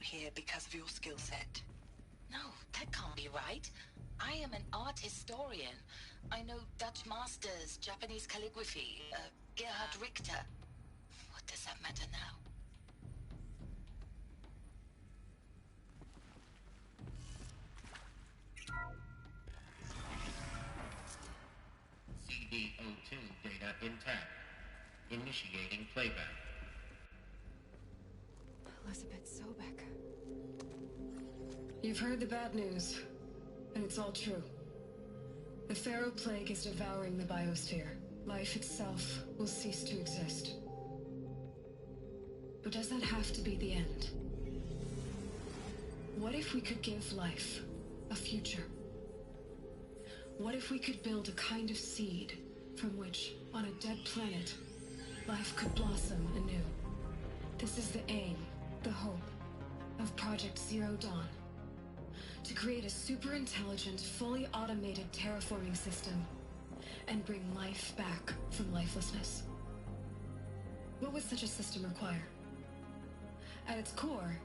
brought here because of your skill set. No, that can't be right. I am an art historian. I know Dutch masters, Japanese calligraphy, Gerhard Richter. What does that matter now? CD02 data intact. Initiating playback. Elizabeth Sobek. You've heard the bad news, and it's all true. The Pharaoh Plague is devouring the biosphere. Life itself will cease to exist. But does that have to be the end? What if we could give life a future? What if we could build a kind of seed from which, on a dead planet, life could blossom anew? This is the aim, the hope, of Project Zero Dawn. To create a super-intelligent, fully automated terraforming system and bring life back from lifelessness. What would such a system require? At its core,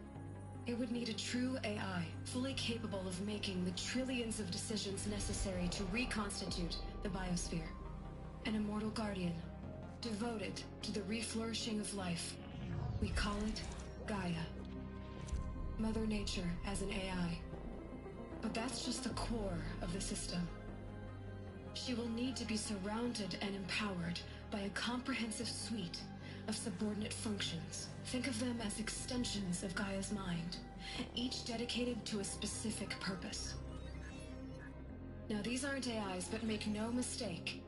it would need a true AI, fully capable of making the trillions of decisions necessary to reconstitute the biosphere. An immortal guardian, devoted to the reflourishing of life. We call it Gaia. Mother Nature as an AI. But that's just the core of the system. She will need to be surrounded and empowered by a comprehensive suite of subordinate functions. Think of them as extensions of Gaia's mind, each dedicated to a specific purpose. Now, these aren't AIs, but make no mistake,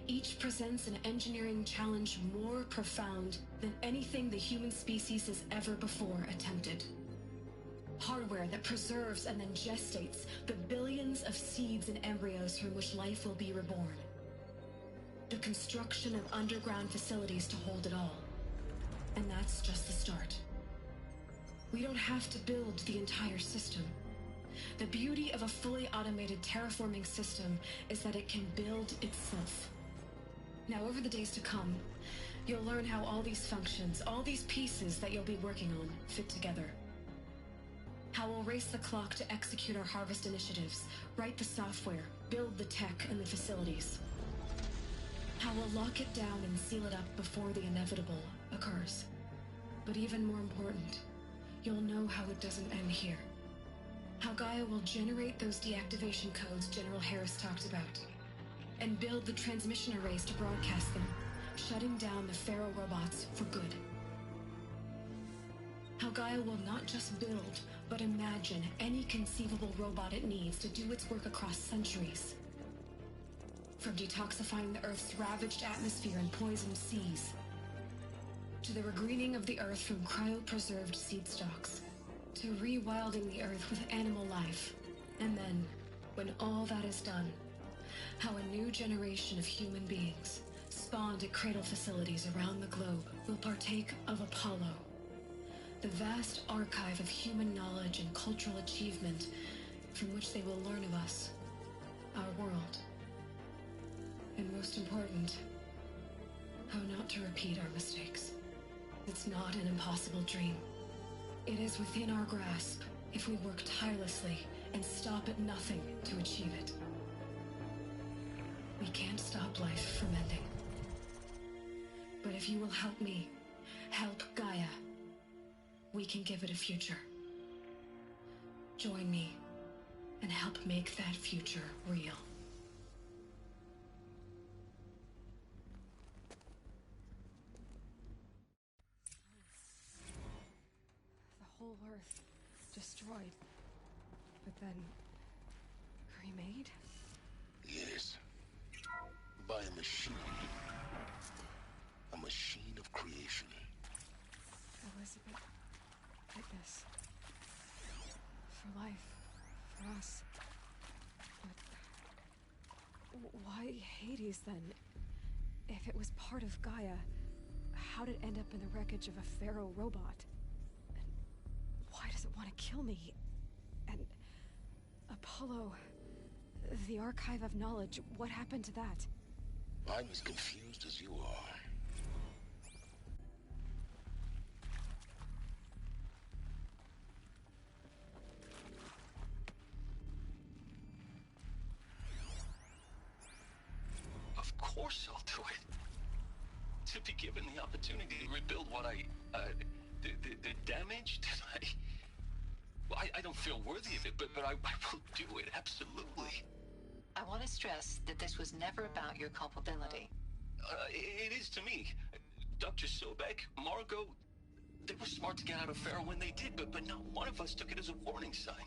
each presents an engineering challenge more profound than anything the human species has ever before attempted. Hardware that preserves and then gestates the billions of seeds and embryos from which life will be reborn. The construction of underground facilities to hold it all. And that's just the start. We don't have to build the entire system. The beauty of a fully automated terraforming system is that it can build itself. Now, over the days to come, you'll learn how all these functions, all these pieces that you'll be working on, fit together. How we'll race the clock to execute our harvest initiatives, write the software, build the tech and the facilities. How we'll lock it down and seal it up before the inevitable occurs. But even more important, you'll know how it doesn't end here. How Gaia will generate those deactivation codes General Harris talked about, and build the transmission arrays to broadcast them, shutting down the Pharaoh robots for good. How Gaia will not just build, but imagine any conceivable robot it needs to do its work across centuries. From detoxifying the Earth's ravaged atmosphere and poisoned seas, to the regreening of the Earth from cryopreserved seed stalks, to rewilding the Earth with animal life. And then, when all that is done, how a new generation of human beings, spawned at cradle facilities around the globe, will partake of Apollo, the vast archive of human knowledge and cultural achievement from which they will learn of us, our world. And most important, how not to repeat our mistakes. It's not an impossible dream. It is within our grasp if we work tirelessly and stop at nothing to achieve it. We can't stop life from ending. But if you will help me, help Gaia, we can give it a future. Join me and help make that future real. The whole Earth destroyed, but then remade? Yes. By a machine. A machine of creation. Elizabeth, witness. For life. For us. But why Hades then? If it was part of Gaia, how did it end up in the wreckage of a Pharaoh robot? And why does it want to kill me? And Apollo, the Archive of Knowledge, what happened to that? I'm as confused as you are. course I'll do it. To be given the opportunity to rebuild what the damage that I don't feel worthy of it, but I will do it, absolutely. I want to stress that this was never about your culpability. It is to me. Dr. Sobek, Margot, they were smart to get out of Pharaoh when they did, but not one of us took it as a warning sign.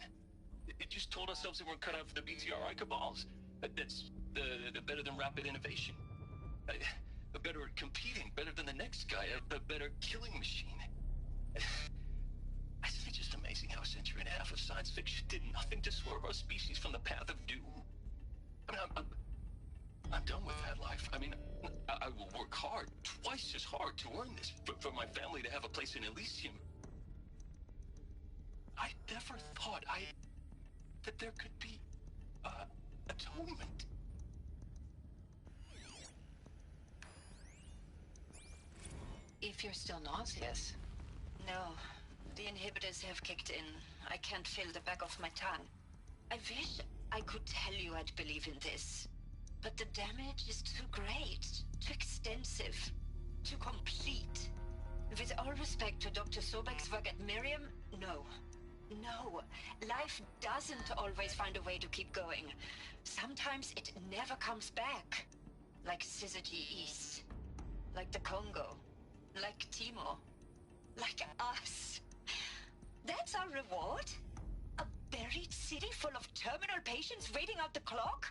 It just told ourselves that we're cut out for the BTRI cabals. That's the better than rapid innovation. Better at competing, better than the next guy, a better killing machine. Isn't it just amazing how a century and a half of science fiction did nothing to swerve our species from the path of doom? I mean, I'm done with that life. I mean, I will work hard, twice as hard to earn this, for my family to have a place in Elysium. I never thought that there could be, atonement. If you're still nauseous. No, the inhibitors have kicked in. I can't feel the back of my tongue. I wish I could tell you I'd believe in this. But the damage is too great, too extensive, too complete. With all respect to Dr. Sobek's work at Miriam, no. No, life doesn't always find a way to keep going. Sometimes it never comes back. Like Syzygy East. Like the Congo. Like Timo. Like us. That's our reward? A buried city full of terminal patients waiting out the clock?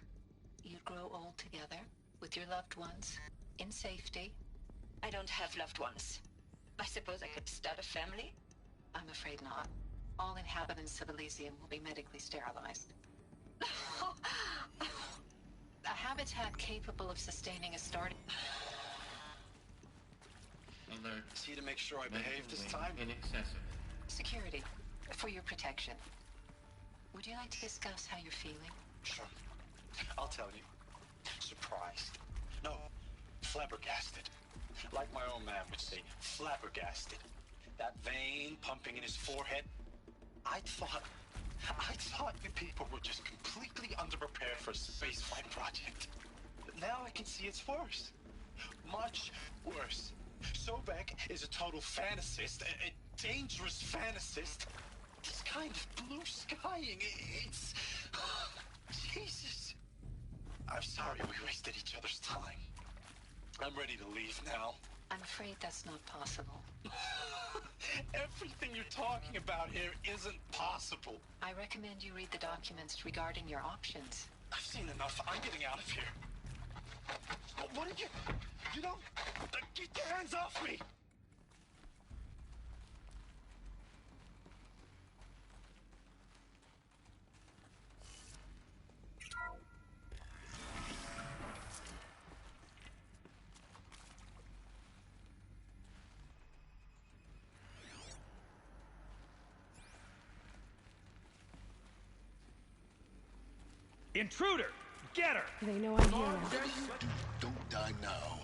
You'd grow old together, with your loved ones, in safety. I don't have loved ones. I suppose I could start a family? I'm afraid not. All inhabitants of Elysium will be medically sterilized. A habitat capable of sustaining a starting... Alert. See to make sure I behave this time? In excessive. Security, for your protection. Would you like to discuss how you're feeling? Sure. I'll tell you. Surprised. No, flabbergasted. Like my own man would say, flabbergasted. That vein pumping in his forehead. I thought you people were just completely underprepared for a spaceflight project. But now I can see it's worse. Much worse. Sobek is a total fantasist, a dangerous fantasist. This kind of blue skying, it's... Jesus. I'm sorry we wasted each other's time. I'm ready to leave now. I'm afraid that's not possible. Everything you're talking about here isn't possible. I recommend you read the documents regarding your options. I've seen enough. I'm getting out of here. What did you... You don't... Get your hands off me! Intruder! Get her! They know I'm here now. Don't die now.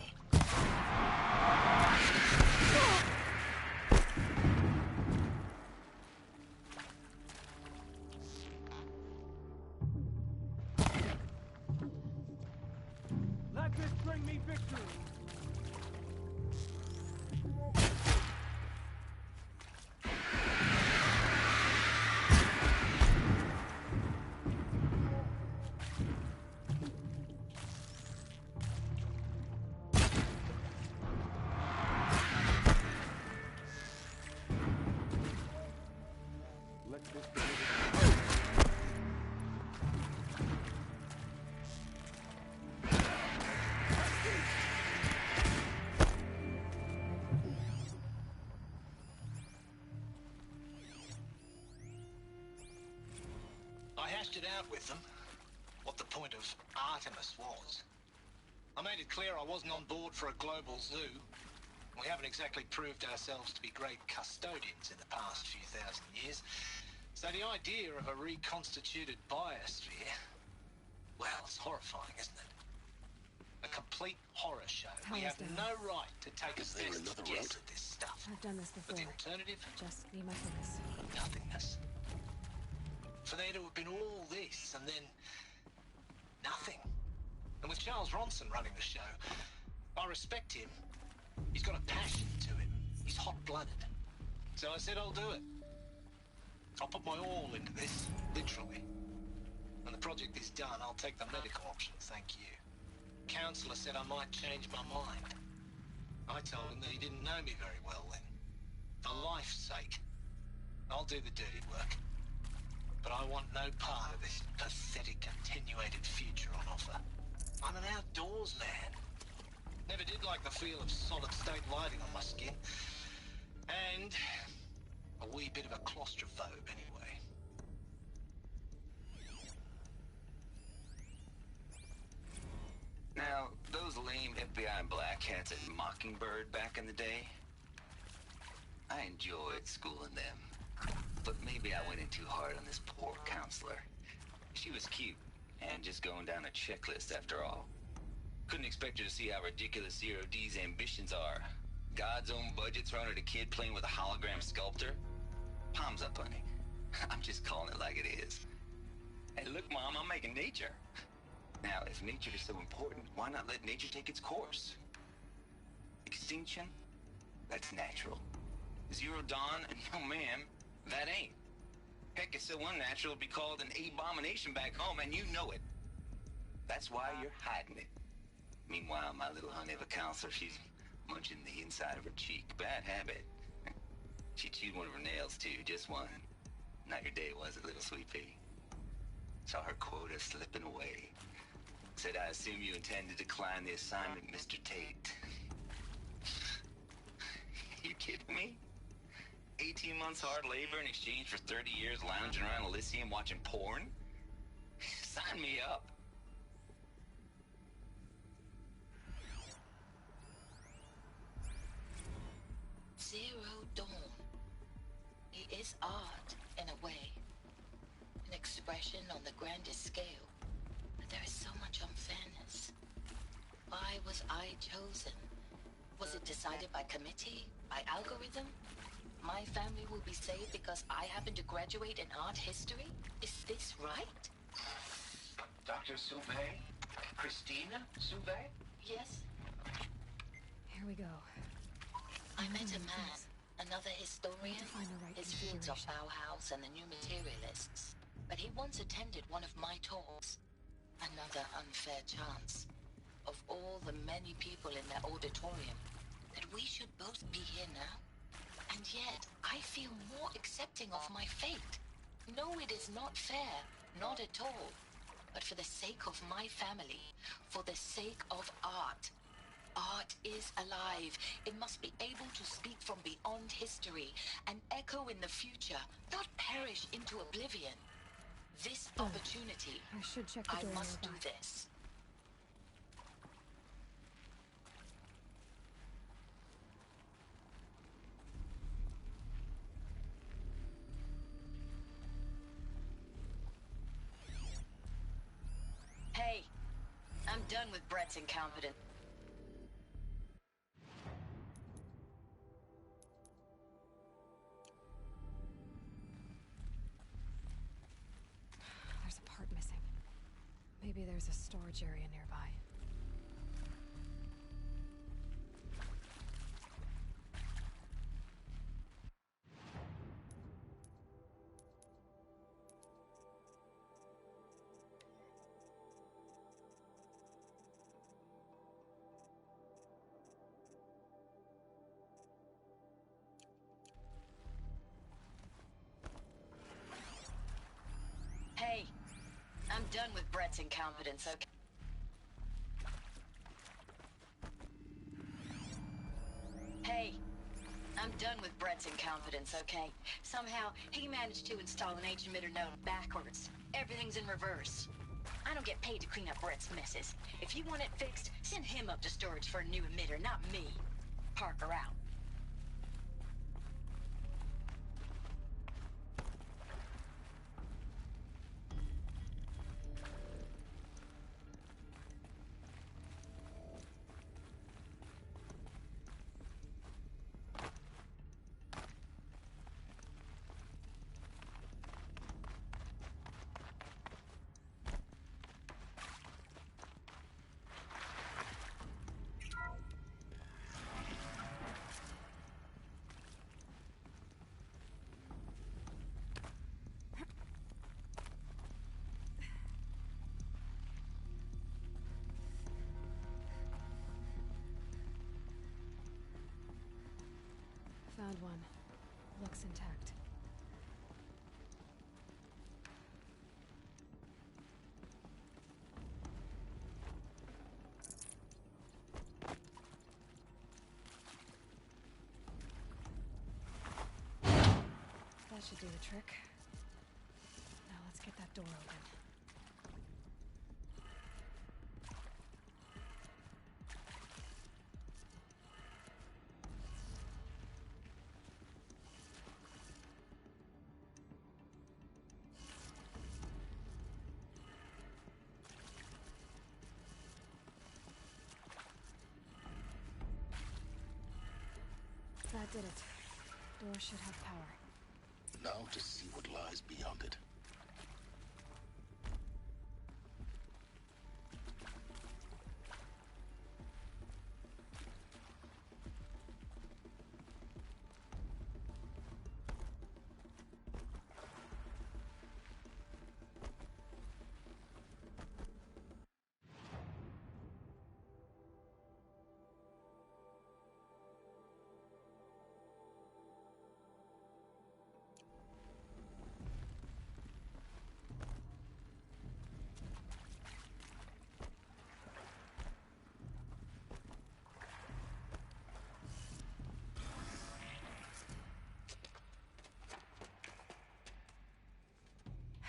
Let this bring me victory! I hashed it out with them, what the point of Artemis was. I made it clear I wasn't on board for a global zoo. We haven't exactly proved ourselves to be great custodians in the past few thousand years. So the idea of a reconstituted biosphere, well, it's horrifying, isn't it? A complete horror show. We have no right to take a best guess at this stuff. I've done this before. But the alternative? Just need my focus. Nothingness. For there to have been all this and then nothing. And with Charles Charles Ronson running the show. I respect him. He's got a passion to him. He's hot-blooded. So I said I'll do it. I'll put my all into this, literally. When the project is done, I'll take the medical option, thank you. Counselor said I might change my mind. I told him that he didn't know me very well then. For life's sake. I'll do the dirty work. But I want no part of this pathetic, attenuated future on offer. I'm an outdoors man. Never did like the feel of solid-state lighting on my skin. And a wee bit of a claustrophobe, anyway. Now, those lame FBI black hats at Mockingbird back in the day, I enjoyed schooling them. But maybe I went in too hard on this poor counselor. She was cute, and just going down a checklist after all. Couldn't expect her to see how ridiculous Zero D's ambitions are. God's own budget thrown at a kid playing with a hologram sculptor? Palms up, honey. I'm just calling it like it is. Hey, look, Mom, I'm making nature. Now, if nature is so important, why not let nature take its course? Extinction? That's natural. Zero Dawn? No, ma'am, that ain't. Heck, it's so unnatural it'd be called an abomination back home, and you know it. That's why you're hiding it. Meanwhile, my little honey of a counselor, she's munching the inside of her cheek. Bad habit. She chewed one of her nails, too, just one. Not your day, was it, little sweet pea? Saw her quota slipping away. Said, I assume you intend to decline the assignment, Mr. Tate. You kidding me? 18 months hard labor in exchange for 30 years lounging around Elysium watching porn? Sign me up. Zero Dawn. It is art, in a way. An expression on the grandest scale. But there is so much unfairness. Why was I chosen? Was it decided by committee? By algorithm? My family will be saved because I happen to graduate in art history? Is this right? Dr. Sauvé? Christina Sauvé? Yes. Here we go. I met a man, another historian. Find the right His fields are configuration. Bauhaus and the new materialists. But he once attended one of my talks. Another unfair chance. Of all the many people in that auditorium, that we should both be here now. And yet, I feel more accepting of my fate. No, it is not fair. Not at all. But for the sake of my family, for the sake of art. Art is alive. It must be able to speak from beyond history and echo in the future, not perish into oblivion. This opportunity, I should check the I door must do nearby. this. Hey, I'm done with Brett's incompetence. There's a part missing. Maybe there's a storage area nearby. Hey, I'm done with Brett's incompetence, okay? Hey, I'm done with Brett's incompetence, okay? Somehow, he managed to install an H-emitter node backwards. Everything's in reverse. I don't get paid to clean up Brett's messes. If you want it fixed, send him up to storage for a new emitter, not me. Parker out. That should do the trick. Now let's get that door open. That did it. Door should have power. Now to see what lies beyond it.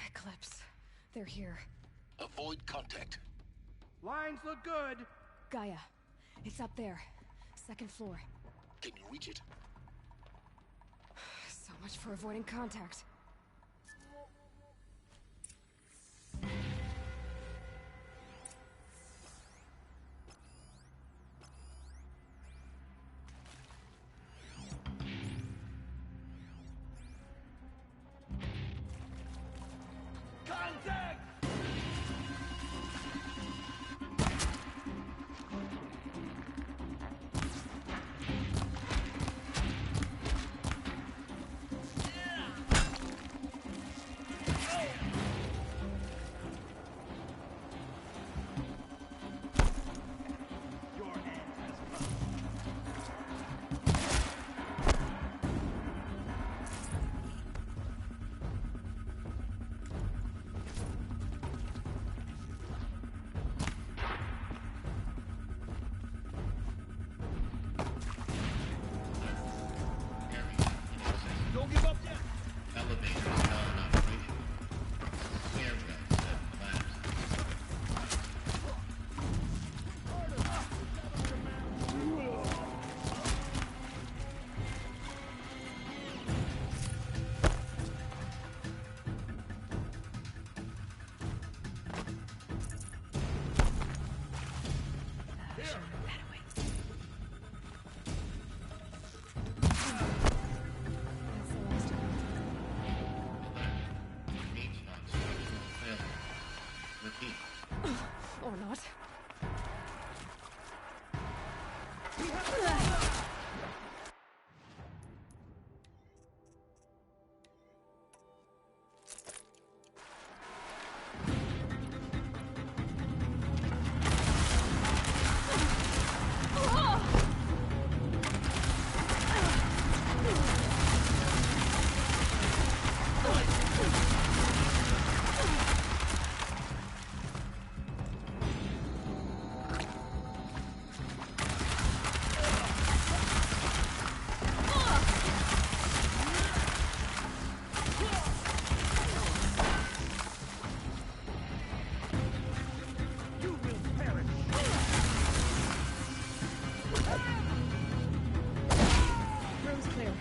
Eclipse. They're here. Avoid contact. Lines look good. Gaia. It's up there. Second floor. Can you reach it? So much for avoiding contact. Contact! Your end has come. Don't give up yet. Elevator is now in operation. Airwell set collapsed. That's the last of Alert. Needs not structural failure. Repeat. it. Or not. You will perish. Room's clear.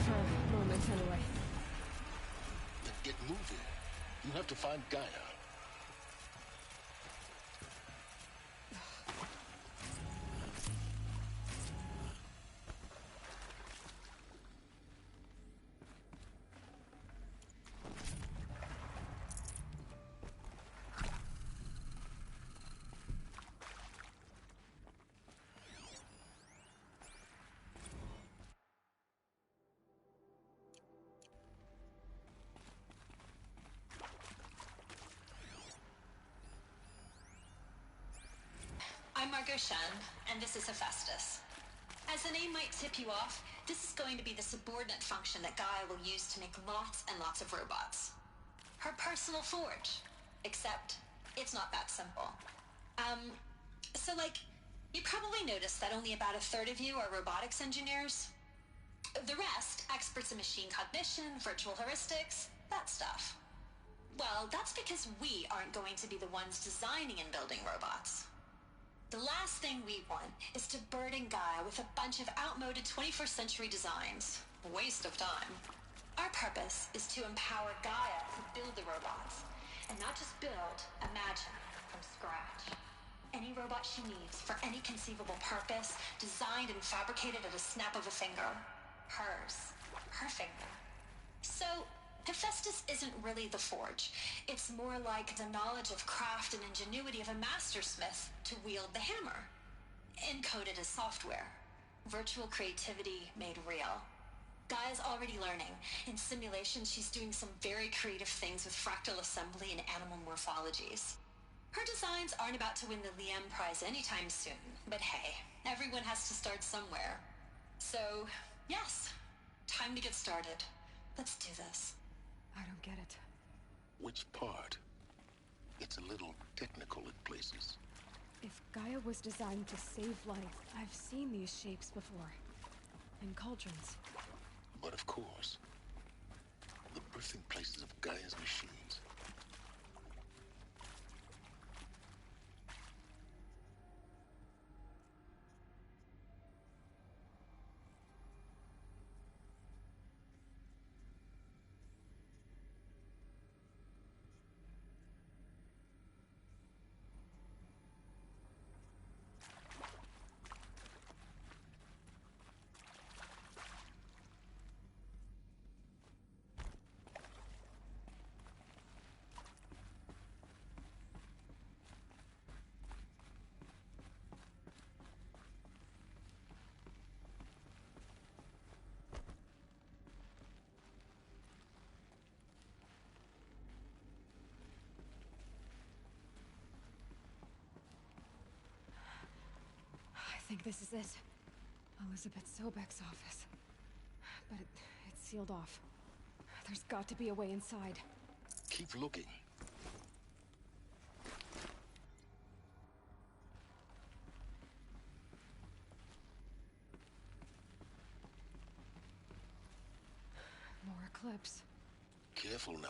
For a moment, anyway. Then get moving. You have to find Gaia. I'm Margot Shan, and this is Hephaestus. As the name might tip you off, this is going to be the subordinate function that Gaia will use to make lots and lots of robots. Her personal forge. Except, it's not that simple. So you probably noticed that only about a third of you are robotics engineers. The rest, experts in machine cognition, virtual heuristics, that stuff. Well, that's because we aren't going to be the ones designing and building robots. The last thing we want is to burden Gaia with a bunch of outmoded 21st century designs. Waste of time. Our purpose is to empower Gaia to build the robots, and not just build, imagine, from scratch. Any robot she needs, for any conceivable purpose, designed and fabricated at a snap of a finger. Hers. Her finger. So, Hephaestus isn't really the forge. It's more like the knowledge of craft and ingenuity of a mastersmith to wield the hammer. Encoded as software. Virtual creativity made real. Gaia's already learning. In simulation, she's doing some very creative things with fractal assembly and animal morphologies. Her designs aren't about to win the Liam Prize anytime soon, but hey, everyone has to start somewhere. So, yes, time to get started. Let's do this. I don't get it. Which part? It's a little technical at places. If Gaia was designed to save life, I've seen these shapes before. In cauldrons. But of course, the birthing places of Gaia's machines. I think this is it. Elizabeth Sobek's office. But it's sealed off. There's got to be a way inside. Keep looking. More eclipse. Careful now.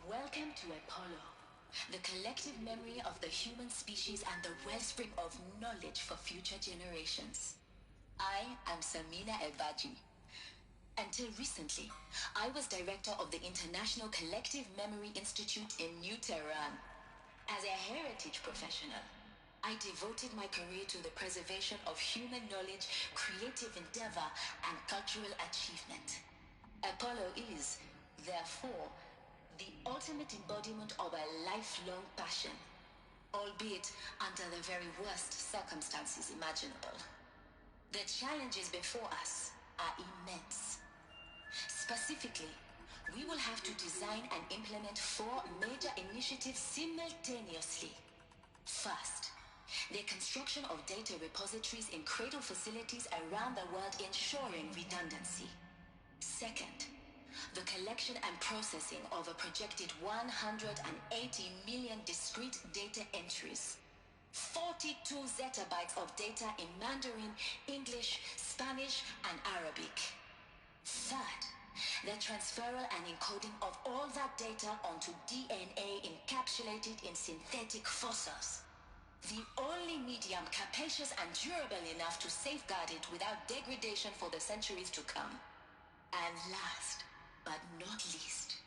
Welcome to Apollo, the collective memory of the human species and the wellspring of knowledge for future generations. I am Samina Elbaji. Until recently, I was director of the International Collective Memory Institute in New Tehran. As a heritage professional, I devoted my career to the preservation of human knowledge, creative endeavor, and cultural achievement. Apollo is, therefore, the ultimate embodiment of a lifelong passion, albeit under the very worst circumstances imaginable. The challenges before us are immense. Specifically, we will have to design and implement 4 major initiatives simultaneously. First, the construction of data repositories in cradle facilities around the world, ensuring redundancy. Second, the collection and processing of a projected 180 million discrete data entries. 42 zettabytes of data in Mandarin, English, Spanish, and Arabic. Third, the transferal and encoding of all that data onto DNA encapsulated in synthetic fossils. The only medium capacious and durable enough to safeguard it without degradation for the centuries to come. And last, but not least,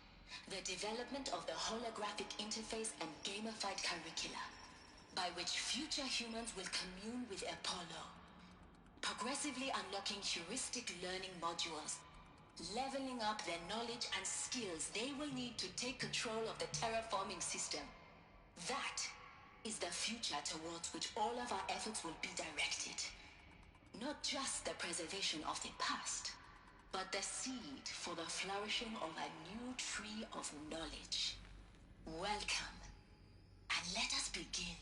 the development of the holographic interface and gamified curricula. by which future humans will commune with Apollo, progressively unlocking heuristic learning modules, leveling up their knowledge and skills they will need to take control of the terraforming system. That is the future towards which all of our efforts will be directed. Not just the preservation of the past, but the seed for the flourishing of a new tree of knowledge. Welcome, and let us begin.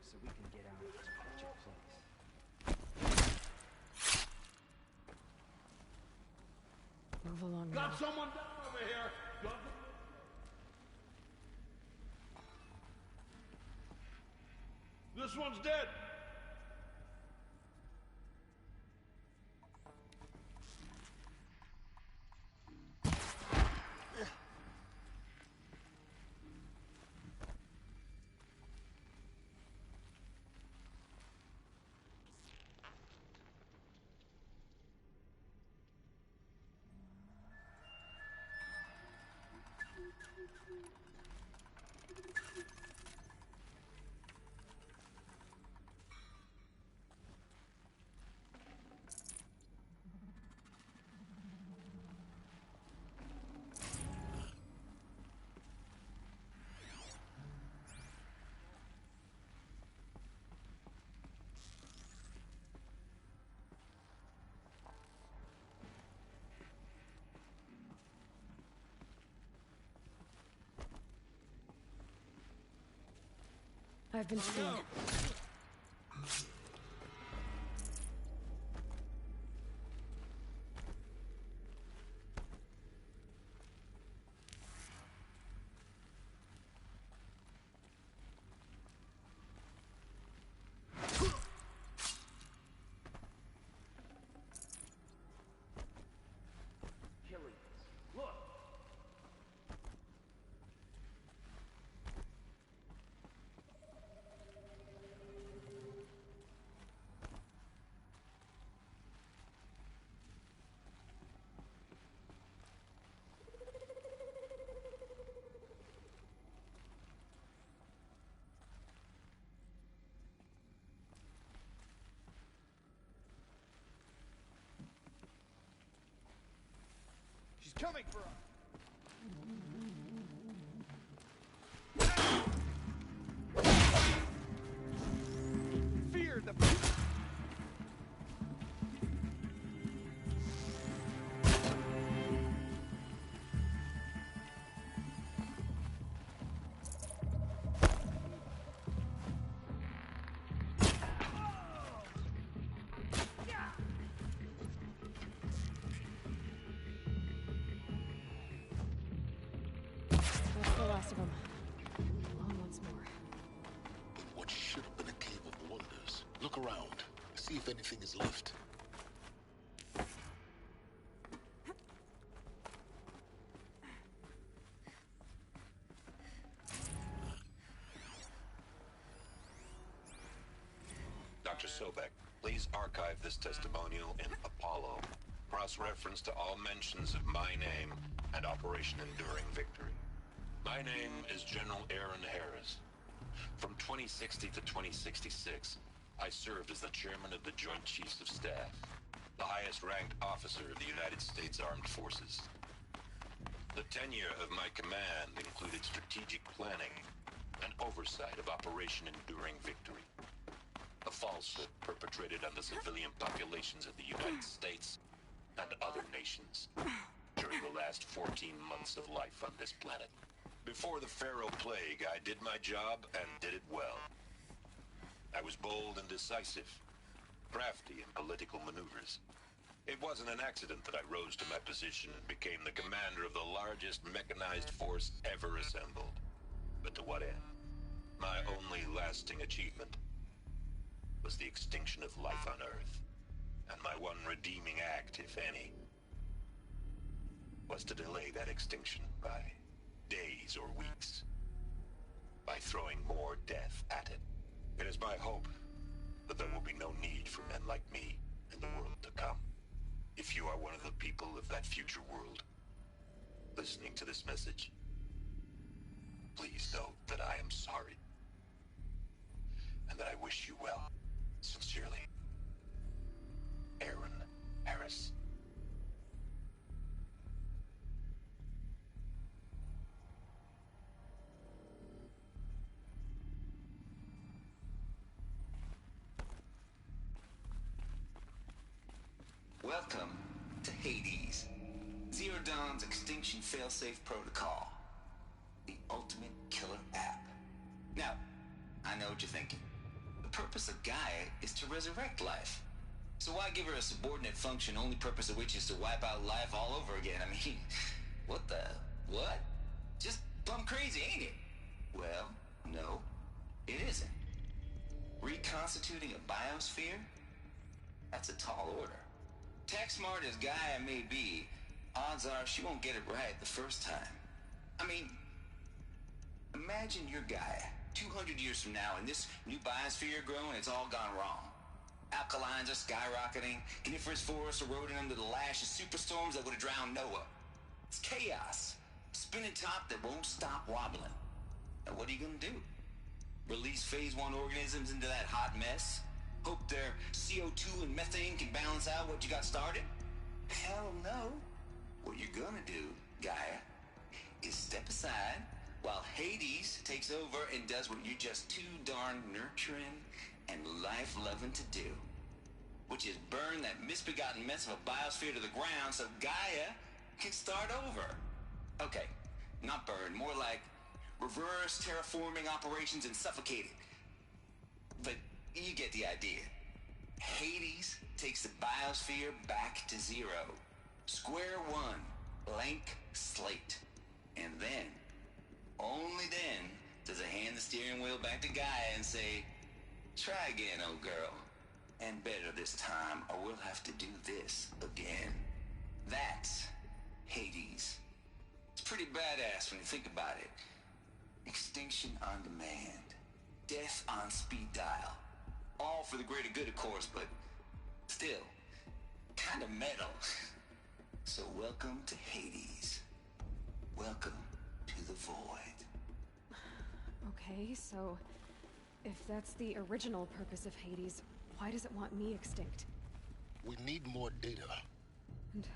So we can get out of this wretched place. Move along now. Got someone down over here! This one's dead! I've been seen. She's coming for us! Fear the... That's the last of them. On once more. In what should have been a cave of wonders. Look around. See if anything is left. Dr. Sobek, please archive this testimonial in Apollo. Cross-reference to all mentions of my name and Operation Enduring Victory. My name is General Aaron Harris. From 2060 to 2066, I served as the chairman of the Joint Chiefs of Staff, the highest-ranked officer of the United States Armed Forces. The tenure of my command included strategic planning and oversight of Operation Enduring Victory. A falsehood perpetrated on the civilian populations of the United States and other nations during the last 14 months of life on this planet. Before the Pharaoh Plague, I did my job and did it well. I was bold and decisive, crafty in political maneuvers. It wasn't an accident that I rose to my position and became the commander of the largest mechanized force ever assembled. But to what end? My only lasting achievement was the extinction of life on Earth. And my one redeeming act, if any, was to delay that extinction by days or weeks, by throwing more death at it. It is my hope that there will be no need for men like me in the world to come. If you are one of the people of that future world listening to this message, please know that I am sorry and that I wish you well. Sincerely, Aaron Harris. Welcome to Hades, Zero Dawn's Extinction Failsafe Protocol, the ultimate killer app. Now, I know what you're thinking. The purpose of Gaia is to resurrect life. So why give her a subordinate function, only purpose of which is to wipe out life all over again? I mean, what? Just plumb crazy, ain't it? Well, no, it isn't. Reconstituting a biosphere? That's a tall order. Tech smart as Gaia may be, odds are she won't get it right the first time. I mean, imagine you're Gaia, 200 years from now, and this new biosphere you're growing, it's all gone wrong. Alkalines are skyrocketing, coniferous forests eroding under the lash of superstorms that would have drowned Noah. It's chaos. Spinning top that won't stop wobbling. Now what are you gonna do? Release phase 1 organisms into that hot mess? Hope their CO2 and methane can balance out what you got started? Hell no. What you're gonna do, Gaia, is step aside while Hades takes over and does what you're just too darn nurturing and life-loving to do, which is burn that misbegotten mess of a biosphere to the ground so Gaia can start over. Okay, not burn, more like reverse terraforming operations and suffocate it. But you get the idea. Hades takes the biosphere back to zero. Square one, blank slate. And then, only then, does it hand the steering wheel back to Gaia and say, try again, old girl. And better this time, or we'll have to do this again. That's Hades. It's pretty badass when you think about it. Extinction on demand. Death on speed dial. All for the greater good, of course, but still, kind of metal. So welcome to Hades. Welcome to the void. Okay, so if that's the original purpose of Hades, why does it want me extinct? We need more data. And